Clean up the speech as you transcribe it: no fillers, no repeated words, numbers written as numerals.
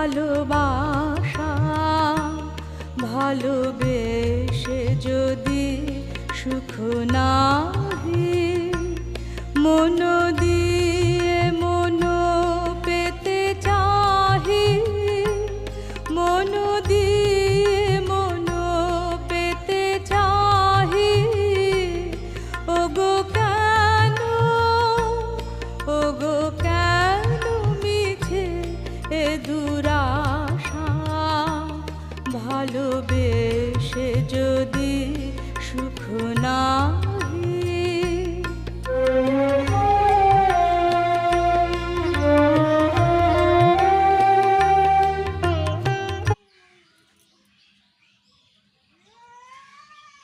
ভালোবাসা ভালোবেসে যদি সুখ নাহি মন দিয়ে মন পেতে চাহি মন দিয়ে মন পেতে চাহি ওগো কেন ওগো কেন মিছে এ দুরাশা ভালোবেসে